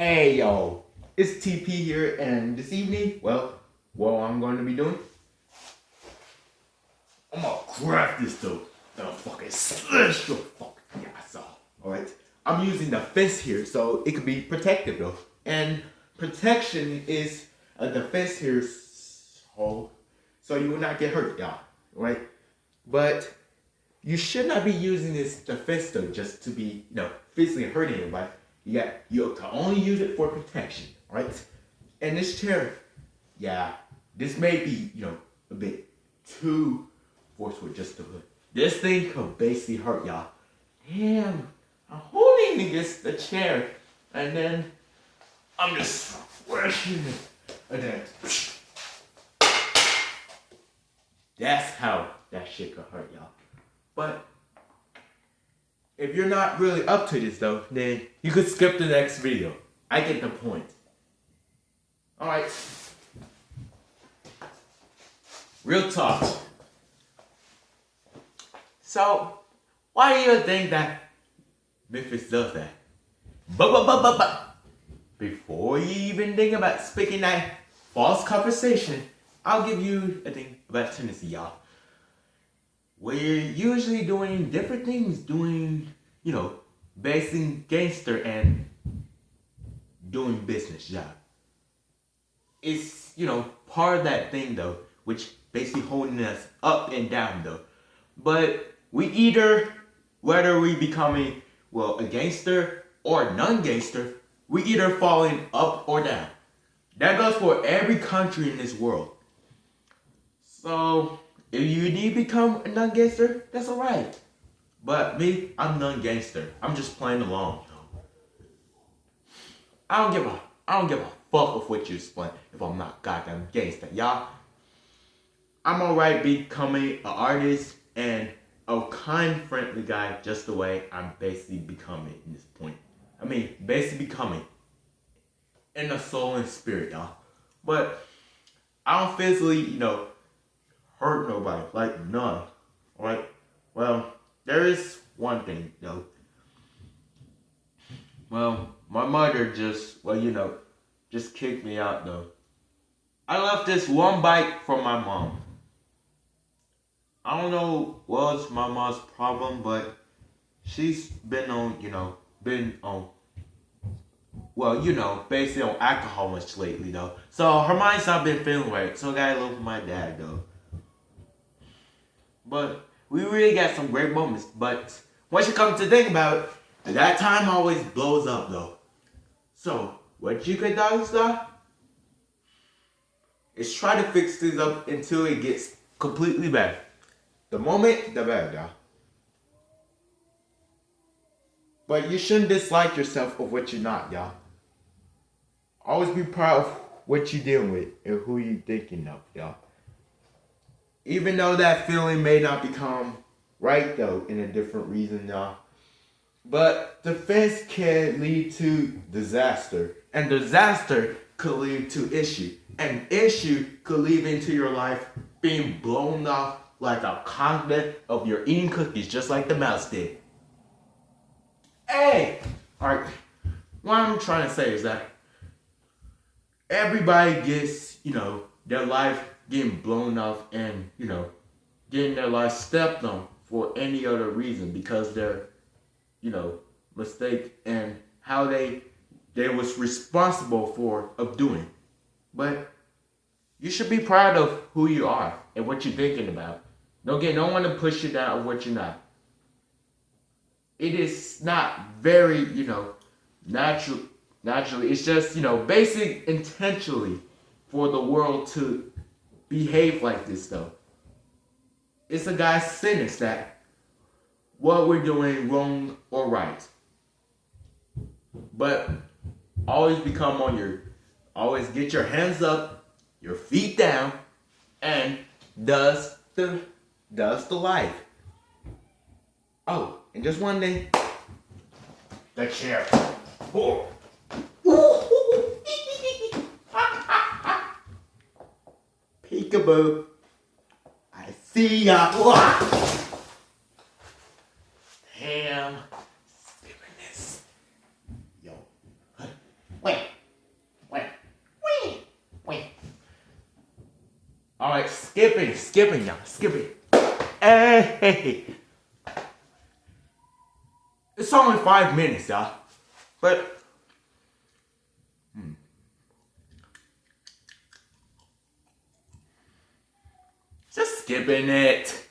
Hey yo, it's TP here, and this evening, well, what I'm going to be doing, I'm gonna grab this though, and I'll fucking slash your fucking ass off. Alright? I'm using the fist here, so it could be protective though. And protection is a defense here, so you will not get hurt, y'all. Right? But you should not be using this defense though just to be, physically hurting anybody. You can only use it for protection, right? And this chair, yeah, this may be, a bit too forceful just to put. This thing could basically hurt y'all. Damn, I'm holding against the chair, and then I'm just squashing it, and then that's how that shit could hurt y'all. But if you're not really up to this though, then you could skip the next video. I get the point. Alright. Real talk. So, why do you think that Memphis does that? But, before you even think about speaking that false conversation, I'll give you a thing about Tennessee, y'all. We're usually doing different things, basing gangster and doing business job. It's, part of that thing though, which basically holding us up and down though. But we either, whether we becoming, a gangster or non-gangster, we either falling up or down. That goes for every country in this world. So, if you need to become a non-gangster, that's alright. But me, I'm non-gangster. I'm just playing along. I don't give a fuck of what you explain if I'm not goddamn gangster, y'all. I'm alright becoming an artist and a kind, friendly guy just the way I'm basically becoming in this point. Basically becoming in the soul and spirit, y'all. But I don't physically, hurt nobody, like none. Alright? Well, there is one thing though. Well, my mother just kicked me out though. I left this one bike from my mom. I don't know what's my mom's problem, but she's been on, basically on alcohol much lately though. So her mind's not been feeling right. So I gotta live with my dad though. But we really got some great moments. But once you come to think about it, that time always blows up though. So what you could do is try to fix things up until it gets completely better. The moment, the better, y'all. But you shouldn't dislike yourself of what you're not, y'all. Always be proud of what you're dealing with and who you're thinking of, y'all. Even though that feeling may not become right, though, in a different reason, y'all. But defense can lead to disaster. And disaster could lead to issue. And issue could lead into your life being blown off like a condiment of your eating cookies, just like the mouse did. Hey! Alright, what I'm trying to say is that everybody gets, their life getting blown off and, getting their life stepped on for any other reason because they're, mistake and how they was responsible for of doing. But you should be proud of who you are and what you're thinking about. Don't get no one to push you down of what you're not. It is not very, naturally. It's just, basic intentionally for the world to behave like this though. It's a guy's sentence that what we're doing wrong or right. But always always get your hands up, your feet down, and does the life. Oh, and just one thing, the chair. Oh. Peekaboo. I see ya. Damn. Yo. Wait. Alright, skipping now, skipping. Hey. It's only 5 minutes, y'all. But just skipping it.